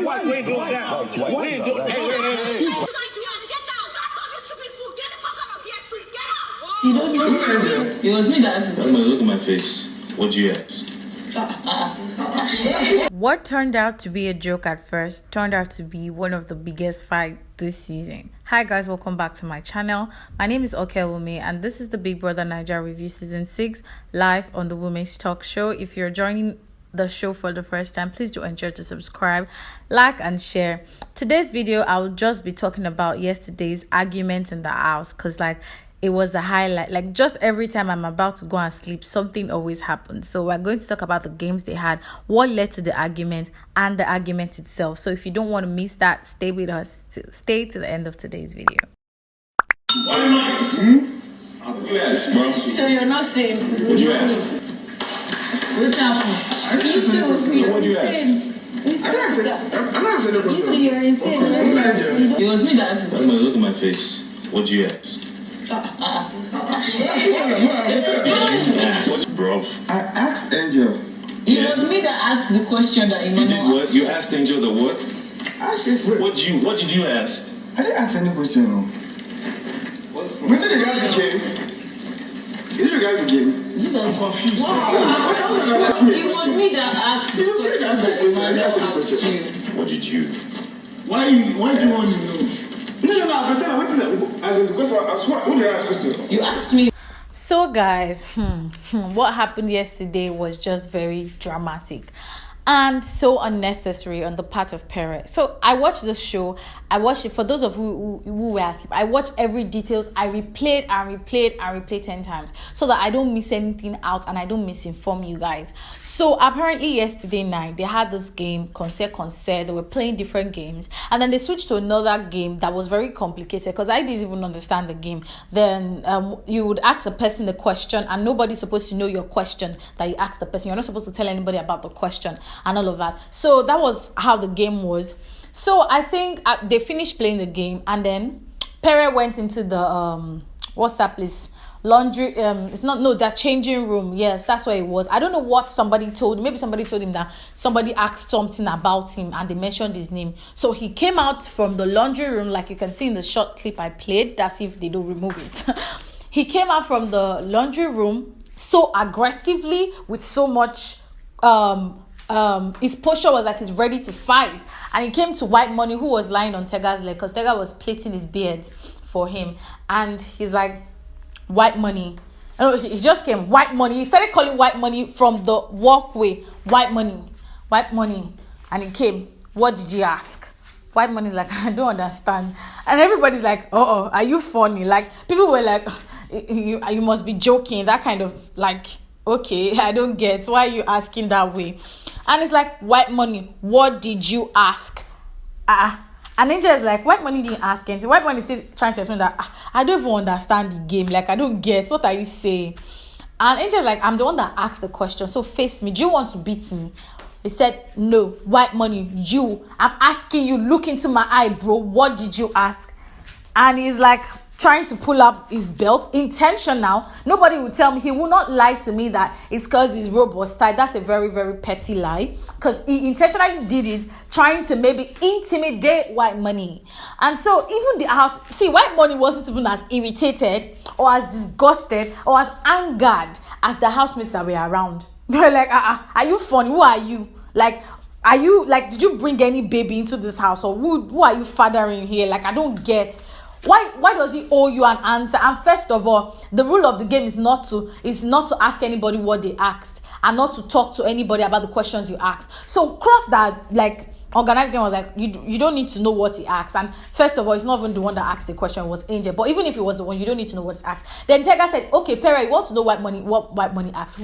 White, we ain't doing that. We ain't doing that. You don't know. It was me that asked. Look at my face. What'd you ask? What turned out to be a joke at first turned out to be one of the biggest fights this season. Hi guys, welcome back to my channel. My name is Bbnaija and this is the Big Brother Naija review season 6 live on the Women's Talk Show. If you're joining the show for the first time, please do ensure to subscribe, like and share. Today's video I'll just be talking about yesterday's argument in the house, because it was a highlight. Like, just every time I'm about to go and sleep, something always happens. So we're going to talk about the games they had, what led to the argument, and the argument itself. So if you don't want to miss that, stay with us. Stay to the end of today's video. What'd you ask, bro? So you're not saying. What'd you ask? What's happening? What'd you ask? I'm not saying that. You're insane. It was me that asked. Look at my face. What'd you ask? Ask, bro. I asked Angel. It was me that asked the question that You did what? You asked Angel the what? I said, What did you ask? I didn't ask any question. No. Wait till the guys the game. Is it regards the game? Is it I'm confused. It was me that asked the question. What did you? Why do you want to know? No, I can tell. Wait till that. Because I swear, who did I ask question? You asked me. So guys, what happened yesterday was just very dramatic and so unnecessary on the part of Pere. So I watched this show. I watched it. For those of you who were asleep, I watched every details. I replayed 10 times so that I don't miss anything out and I don't misinform you guys. So apparently yesterday night they had this game, concert. They were playing different games, and then they switched to another game that was very complicated because I didn't even understand the game. Then you would ask a person a question and nobody's supposed to know your question that you asked the person. You're not supposed to tell anybody about the question and all of that. So that was how the game was. So I think they finished playing the game, and then Pere went into the what's that place? Laundry. It's not, no, that changing room. Yes, that's where it was. I don't know what somebody told. Maybe somebody told him that somebody asked something about him and they mentioned his name. So he came out from the laundry room, like you can see in the short clip I played. That's if they don't remove it. He came out from the laundry room so aggressively with so much his posture was like he's ready to fight, and he came to Whitemoney, who was lying on Tega's leg, because Tega was plaiting his beard for him, and he's like, Whitemoney. He just came, Whitemoney. He started calling Whitemoney from the walkway, Whitemoney, and he came. What did you ask? Whitemoney's like, I don't understand, and everybody's like, oh, are you funny? Like, people were like, you must be joking. That kind of like, okay, I don't get why you asking that way. And it's like, Whitemoney, what did you ask? And Angel is like, Whitemoney didn't ask anything. Whitemoney is still trying to explain that I don't even understand the game. Like, I don't get, what are you saying? And Angel is like, I'm the one that asked the question, so face me. Do you want to beat me? He said, no. Whitemoney, I'm asking you, look into my eye, bro. What did you ask? And he's like, trying to pull up his belt, intentional. Nobody will tell me. He will not lie to me that it's because his robe was tied. That's a very, very petty lie, because he intentionally did it, trying to maybe intimidate Whitemoney. And so even the house, see, Whitemoney wasn't even as irritated or as disgusted or as angered as the housemates that were around. They were like, are you funny? Who are you? Like, are you, like, did you bring any baby into this house, or who are you fathering here? Like, I don't get. Why does he owe you an answer? And first of all, the rule of the game is not to ask anybody what they asked, and not to talk to anybody about the questions you asked. So cross that. Like, organized game was like, you don't need to know what he asked. And first of all, it's not even the one that asked the question, it was Angel. But even if it was the one, you don't need to know what he asked. Then Tega said, okay, Pere, you want to know what Whitemoney asked?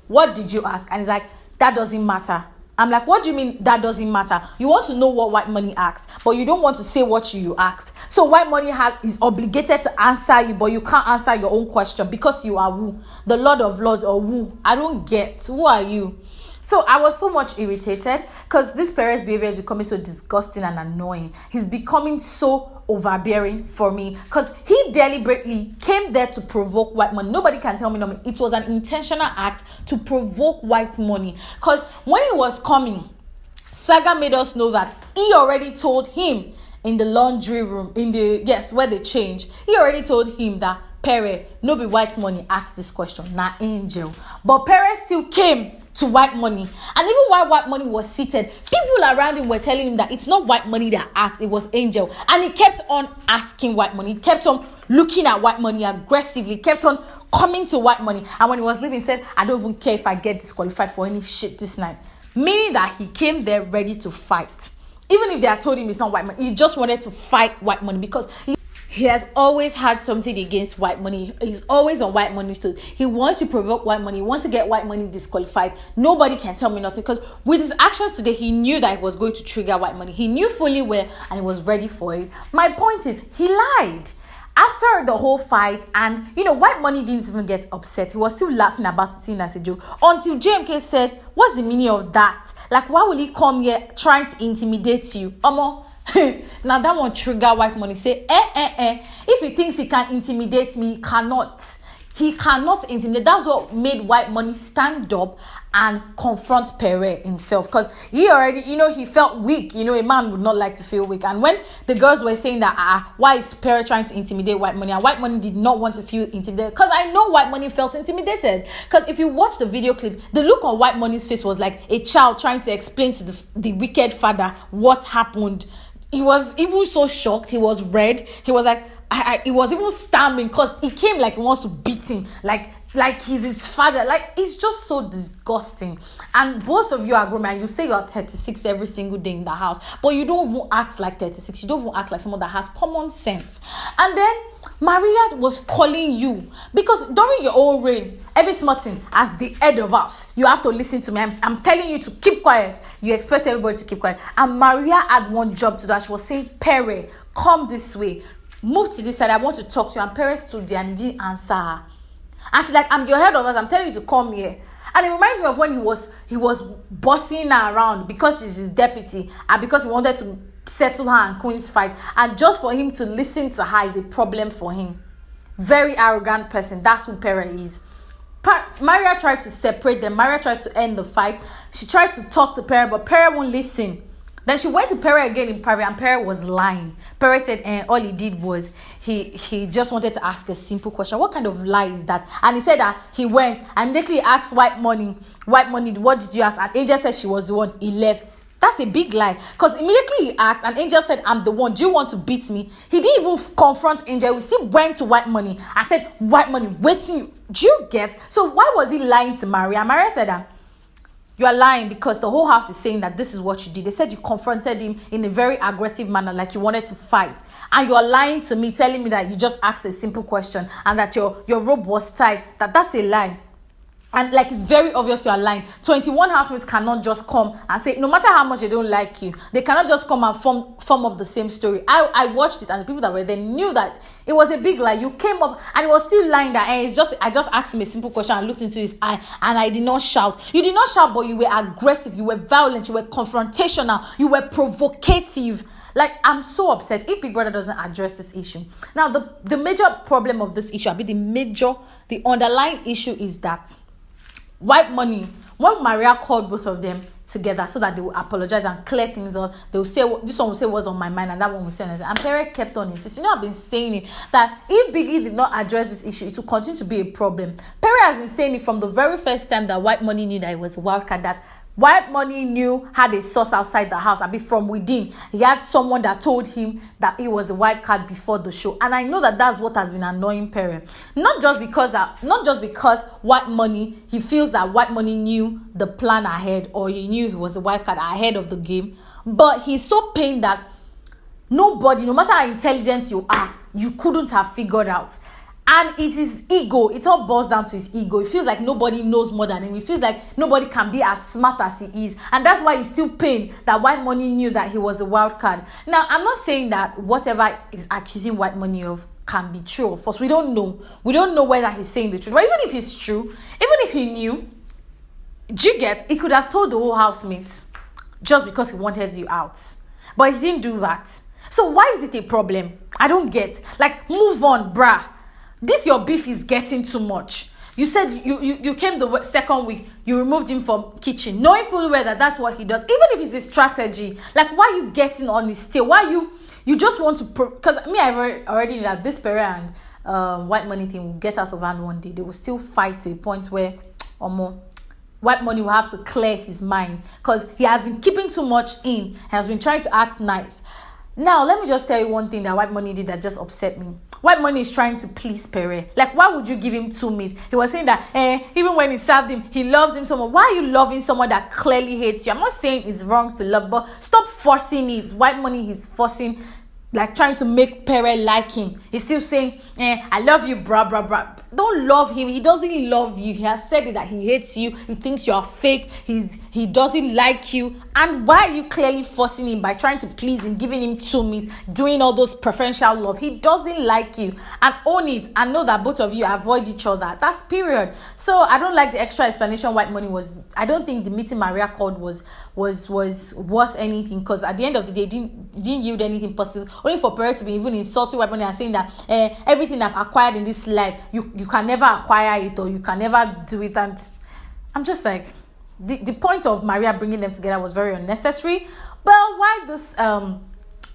What did you ask? And he's like, that doesn't matter. I'm like, what do you mean that doesn't matter? You want to know what Whitemoney asked, but you don't want to say what you asked. So Whitemoney is obligated to answer you, but you can't answer your own question because you are who? The Lord of Lords, or who? I don't get. Who are you? So I was so much irritated because this Perez behavior is becoming so disgusting and annoying. He's becoming so overbearing for me because he deliberately came there to provoke White Money. Nobody can tell me no. It was an intentional act to provoke White Money because when he was coming, Saga made us know that he already told him in the laundry room, where they change. He already told him that Pere, no be White Money asked this question, not Angel. But Pere still came to White Money. And even while White Money was seated, people around him were telling him that it's not White Money that asked, it was Angel. And he kept on asking White Money. He kept on looking at White Money aggressively, kept on coming to White Money. And when he was leaving, he said, I don't even care if I get disqualified for any shit this night. Meaning that he came there ready to fight. Even if they had told him it's not White Money, he just wanted to fight White Money because he has always had something against White Money. He's always on White Money's toes. He wants to provoke White Money. He wants to get White Money disqualified. Nobody can tell me nothing because with his actions today, he knew that it was going to trigger White Money. He knew fully well and he was ready for it. My point is, he lied. After the whole fight, and White Money didn't even get upset. He was still laughing about it as a joke until JMK said, what's the meaning of that? Like, why will he come here trying to intimidate you? Now that one trigger White Money. Say, if he thinks he can intimidate me, he cannot. He cannot intimidate. That's what made White Money stand up and confront Pere himself. Because he already, he felt weak. A man would not like to feel weak. And when the girls were saying that, why is Pere trying to intimidate White Money? And White Money did not want to feel intimidated. Because I know White Money felt intimidated. Because if you watch the video clip, the look on White Money's face was like a child trying to explain to the wicked father what happened. He was even so shocked. He was red. He was like, he was even stammering because he came like he wants to beat him. Like he's his father. Like, it's just so disgusting. And both of you are grown, and you say you're 36 every single day in the house, but you don't even act like 36. You don't even act like someone that has common sense. And then Maria was calling you because during your own reign, every small thing, as the head of us, you have to listen to me. I'm telling you to keep quiet. You expect everybody to keep quiet. And Maria had one job to do. She was saying, Pere, come this way. Move to this side. I want to talk to you. And Pere stood there and didn't answer her. And she's like, I'm your head of us. I'm telling you to come here. And it reminds me of when he was bossing her around because she's his deputy and because he wanted to settle her and Queen's fight. And just for him to listen to her is a problem for him. Very arrogant person. That's who Pere is. Maria tried to separate them. Maria tried to end the fight. She tried to talk to Pere, but Pere won't listen. Then she went to Pere again in private, and Pere was lying. Pere said all he did was he just wanted to ask a simple question. What kind of lie is that? And he said that he went and immediately asked White Money, what did you ask? And Angel said she was the one. He left. That's a big lie. Because immediately he asked, and Angel said, I'm the one. Do you want to beat me? He didn't even confront Angel. He still went to White Money. I said, White Money, waiting. Do you get? So why was he lying to Maria? Maria said that, you are lying because the whole house is saying that this is what you did. They said you confronted him in a very aggressive manner, like you wanted to fight. And you are lying to me, telling me that you just asked a simple question and that your robe was tight. That's a lie. And like, it's very obvious you are lying. 21 housemates cannot just come and say, no matter how much they don't like you, they cannot just come and form up the same story. I watched it, and the people that were there knew that it was a big lie. You came up and it was still lying that I just asked him a simple question and looked into his eye and I did not shout. You did not shout, but you were aggressive, you were violent, you were confrontational, you were provocative. Like, I'm so upset if Big Brother doesn't address this issue. Now, the major problem of this issue, the underlying issue is that White Money, when Maria called both of them together so that they will apologize and clear things up, they will say, this one will say what's on my mind and that one will say on his. And Pere kept on insisting. I've been saying it, that if Biggie did not address this issue, it will continue to be a problem. Pere has been saying it from the very first time that White Money knew that it was a wild card, that White Money had a source outside the house. from within. He had someone that told him that he was a wild card before the show. And I know that that's what has been annoying Pere. Not just because White Money, he feels that White Money knew the plan ahead, or he knew he was a wild card ahead of the game. But he's so pained that nobody, no matter how intelligent you are, you couldn't have figured out. And it is ego. It all boils down to his ego. He feels like nobody knows more than him. He feels like nobody can be as smart as he is. And that's why he's still pained that White Money knew that he was a wild card. Now, I'm not saying that whatever is accusing White Money of can be true or false. We don't know. We don't know whether he's saying the truth. But even if it's true, even if he knew, Do you get? He could have told the whole housemates just because he wanted you out. But he didn't do that. So why is it a problem? I don't get. Like, move on, bruh. This your beef is getting too much. You said you came the second week, you removed him from kitchen, knowing fully well that that's what he does. Even if it's a strategy, like, why are you getting on his tail? Why you just want to... Because me, I already knew that this Pere and White Money thing will get out of hand one day. They will still fight to a point where White Money will have to clear his mind, because he has been keeping too much in. He has been trying to act nice. Now, let me just tell you one thing that White Money did that just upset me. White Money is trying to please Pere. Like, why would you give him 2 meat? He was saying that even when he served him, he loves him so much. Why are you loving someone that clearly hates you? I'm not saying it's wrong to love, but stop forcing it. White Money is forcing, like, trying to make Pere like him. He's still saying, I love you, bruh. Don't love him. He doesn't love you. He has said it that he hates you. He thinks you're fake. He doesn't like you. And why are you clearly forcing him by trying to please him, giving him 2 meats, doing all those preferential love? He doesn't like you. And own it. And know that both of you avoid each other. That's period. So I don't like the extra explanation White Money was. I don't think the meeting Maria called was worth anything, because at the end of the day, it didn't yield anything positive. Only for Pere to be even insulting White Money and saying that everything I've acquired in this life, you can never acquire it, or you can never do it. And I'm just like, the point of Maria bringing them together was very unnecessary. But why this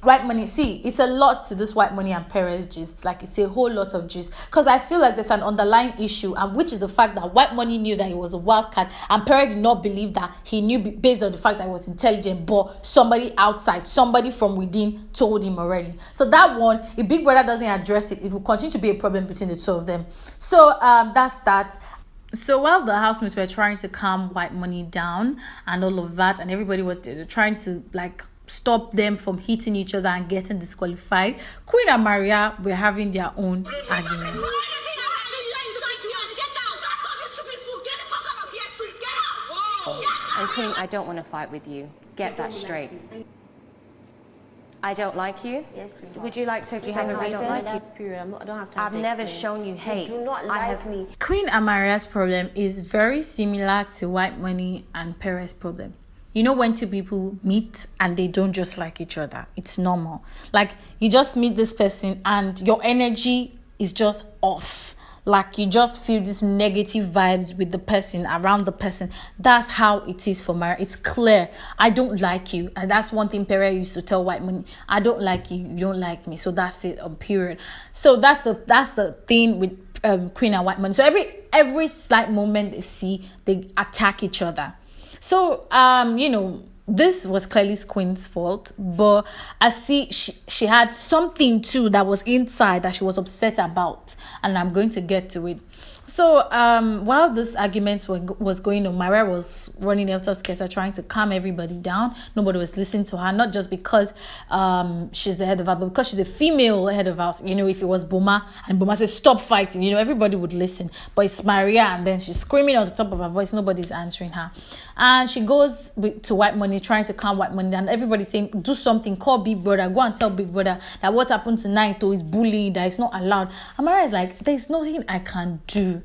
White Money, see, it's a lot to this White Money and Perez gist. Like, it's a whole lot of gist, because I feel like there's an underlying issue, and which is the fact that White Money knew that he was a wildcat, and Pere did not believe that he knew based on the fact that he was intelligent, but somebody outside, somebody from within told him already. So that one, if Big Brother doesn't address it, it will continue to be a problem between the two of them. So that's that. So while the housemates were trying to calm White Money down and all of that, and everybody was trying to, like, stop them from hitting each other and getting disqualified, Queen and Maria were having their own argument. And Queen, I don't want to fight with you. Get that straight. I don't like you? Yes, we do. Would you like to explain the reason? I don't like you, period. I don't have to. I've never shown you hate. You do not like me. Queen and Maria's problem is very similar to White Money and Perez's problem. You know, when two people meet and they don't just like each other, it's normal. Like, you just meet this person and your energy is just off. Like, you just feel these negative vibes with the person, around the person. That's how it is for Maria. It's clear. I don't like you. And that's one thing Pere used to tell White Money. I don't like you. You don't like me. So that's it, period. So that's the thing with Queen and White Money. So every slight moment they see, they attack each other. So, you know, this was clearly Queen's fault, but I see she had something too that was inside that she was upset about, and I'm going to get to it. So, while this argument was going on, Maria was running helter-skelter, trying to calm everybody down. Nobody was listening to her, not just because she's the head of house, but because she's a female head of house. You know, if it was Boma, and Boma says, stop fighting, you know, everybody would listen. But it's Maria, and then she's screaming at the top of her voice. Nobody's answering her. And she goes to White Money, trying to calm White Money down. Everybody's saying, do something, call Big Brother, go and tell Big Brother that what happened tonight is bullying, that it's not allowed. And Maria is like, there's nothing I can do.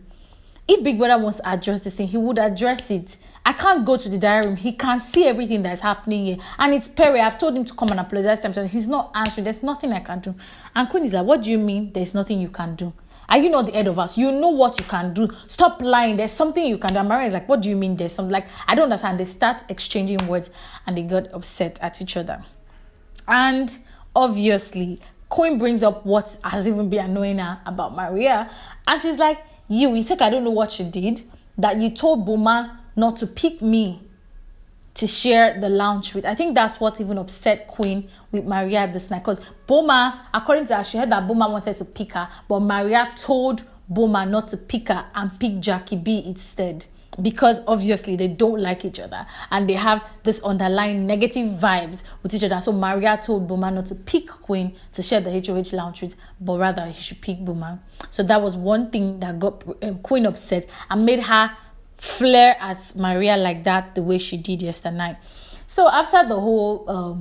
If Big Brother wants to address this thing, he would address it. I can't go to the diary room. He can see everything that's happening here. And it's Pere. I've told him to come and apologize to him. So he's not answering. There's nothing I can do. And Queen is like, what do you mean there's nothing you can do? Are you not the head of us? You know what you can do. Stop lying. There's something you can do. And Maria is like, what do you mean there's something? Like, I don't understand. They start exchanging words and they got upset at each other. And obviously, Queen brings up what has even been annoying her about Maria. And she's like, you think I don't know what you did? That you told Boma not to pick me to share the lounge with. I think that's what even upset Queen with Maria this night. Because Boma, according to her, she heard that Boma wanted to pick her. But Maria told Boma not to pick her and pick Jackie B instead. Because obviously they don't like each other. And they have this underlying negative vibes with each other. So Maria told Boma not to pick Queen to share the HOH lounge with, but rather he should pick Boma. So that was one thing that got Queen upset and made her flare at Maria like that, the way she did yesterday night. So after the whole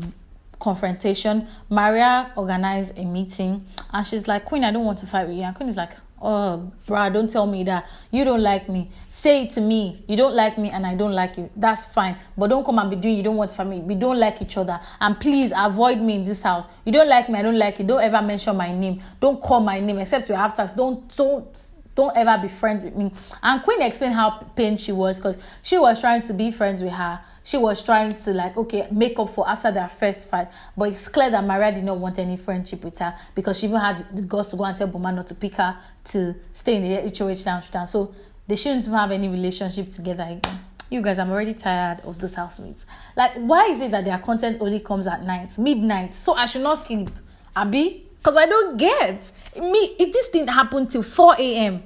confrontation, Maria organized a meeting and she's like, Queen, I don't want to fight with you. And Queen is like, Oh, bruh, don't tell me that you don't like me. Say it to me. You don't like me and I don't like you. That's fine. But don't come and be doing you don't want family. We don't like each other. And please avoid me in this house. You don't like me, I don't like you. Don't ever mention my name. Don't call my name except you have tax. Don't ever be friends with me. And Queen explained how pained she was because she was trying to be friends with her. She was trying to make up for after their first fight. But it's clear that Maria did not want any friendship with her because she even had the guts to go and tell Boma not to pick her to stay in the HOH down. So they shouldn't even have any relationship together again. You guys, I'm already tired of this housemates. Like, why is it that their content only comes at night, midnight? So I should not sleep, Abi? Because I don't get. This didn't happen till 4 a.m.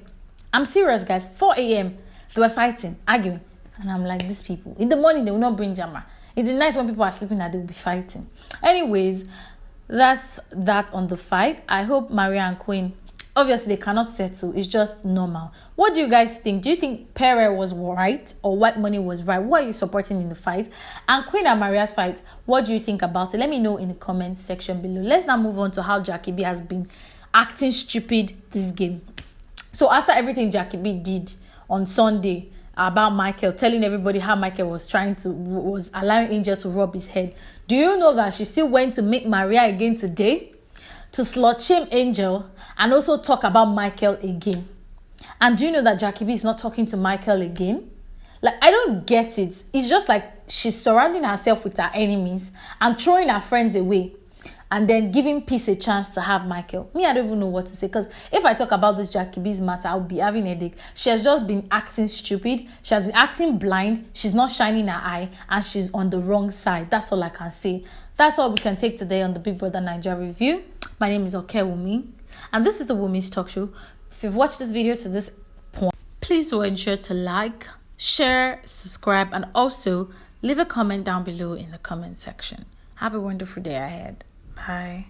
I'm serious, guys. 4 a.m. They were fighting, arguing. And I'm like, these people. In the morning, they will not bring Jama. In the night when people are sleeping, that they will be fighting. Anyways, that's that on the fight. I hope Maria and Queen, obviously, they cannot settle. It's just normal. What do you guys think? Do you think Pere was right or Whitemoney was right? What are you supporting in the fight? And Queen and Maria's fight, what do you think about it? Let me know in the comment section below. Let's now move on to how Jackie B has been acting stupid this game. So after everything Jackie B did on Sunday about Michael, telling everybody how Michael was allowing Angel to rub his head, do you know that she still went to meet Maria again today to slut shame Angel and also talk about Michael again? And do you know that Jackie B is not talking to Michael again? Like, I don't get it. It's just like she's surrounding herself with her enemies and throwing her friends away and then giving peace a chance to have Michael. Me, I don't even know what to say because if I talk about this Jackie B's matter, I'll be having a headache. She has just been acting stupid. She has been acting blind. She's not shining her eye and she's on the wrong side. That's all I can say. That's all we can take today on the Big Brother Naija review. My name is Okewumi and this is the Women's Talk Show. If you've watched this video to this point, please do ensure to like, share, subscribe, and also leave a comment down below in the comment section. Have a wonderful day ahead. Bye.